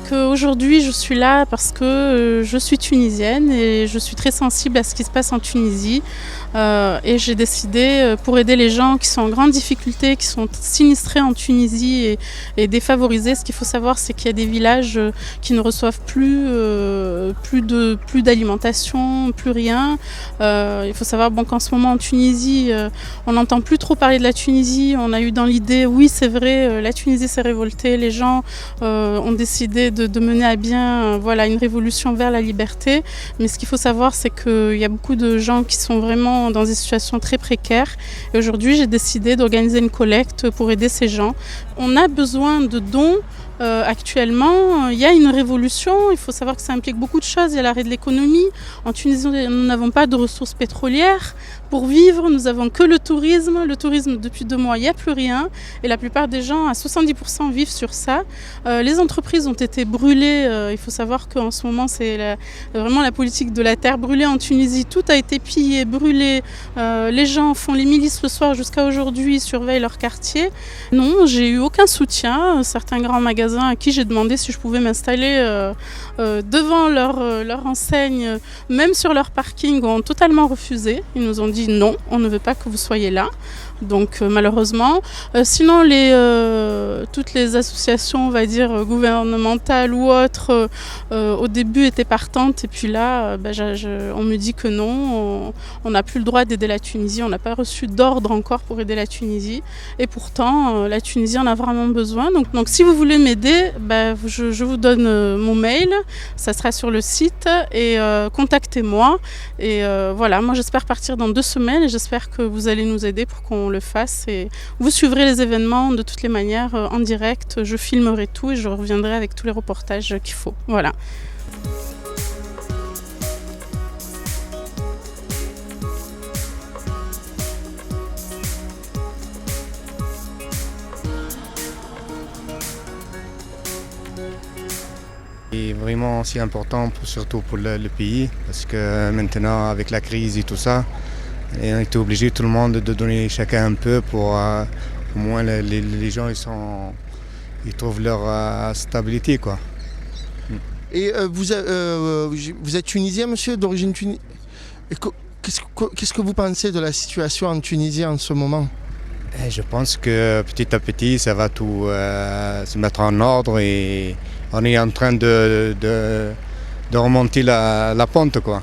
qu'aujourd'hui je suis là parce que je suis tunisienne et je suis très sensible à ce qui se passe en Tunisie. Et j'ai décidé, pour aider les gens qui sont en grande difficulté, qui sont sinistrés en Tunisie et défavorisés, ce qu'il faut savoir, c'est qu'il y a des villages qui ne reçoivent plus d'alimentation, plus rien. Il faut savoir qu'en ce moment en Tunisie, on n'entend plus trop parler de la Tunisie. On a eu dans l'idée, oui c'est vrai, la Tunisie s'est révoltée, les gens ont décidé de mener à bien une révolution vers la liberté. Mais ce qu'il faut savoir, c'est qu'il y a beaucoup de gens qui sont vraiment dans des situations très précaires. Et aujourd'hui, j'ai décidé d'organiser une collecte pour aider ces gens. On a besoin de dons. Actuellement, il y a une révolution. Il faut savoir que ça implique beaucoup de choses. Il y a l'arrêt de l'économie. En Tunisie, nous n'avons pas de ressources pétrolières. Pour vivre, nous n'avons que le tourisme. Le tourisme, depuis 2 mois, il n'y a plus rien. Et la plupart des gens, à 70%, vivent sur ça. Les entreprises ont été brûlées. Il faut savoir qu'en ce moment, c'est vraiment la politique de la terre brûlée en Tunisie. Tout a été pillé, brûlé. Les gens font les milices le soir jusqu'à aujourd'hui, surveillent leur quartier. Non, j'ai eu aucun soutien. Certains grands magasins à qui j'ai demandé si je pouvais m'installer devant leur enseigne, même sur leur parking, ont totalement refusé. Ils nous ont dit non, on ne veut pas que vous soyez là. Donc malheureusement, sinon toutes les associations, on va dire gouvernementales ou autres, au début étaient partantes et puis là, on me dit que non, on n'a plus le droit d'aider la Tunisie, on n'a pas reçu d'ordre encore pour aider la Tunisie et pourtant la Tunisie en a vraiment besoin. Donc si vous voulez m'aider, je vous donne mon mail, ça sera sur le site et contactez-moi et voilà, moi j'espère partir dans 2 semaines et j'espère que vous allez nous aider pour qu'on le fasse et vous suivrez les événements de toutes les manières en direct, je filmerai tout et je reviendrai avec tous les reportages qu'il faut. Voilà. C'est vraiment aussi important, surtout pour le pays, parce que maintenant avec la crise et tout ça, on est obligé tout le monde de donner chacun un peu pour au moins les gens ils trouvent leur stabilité quoi. Et vous êtes tunisien, monsieur, d'origine tunisienne. Qu'est-ce que vous pensez de la situation en Tunisie en ce moment? Et je pense que petit à petit ça va tout se mettre en ordre et on est en train de remonter la pente quoi.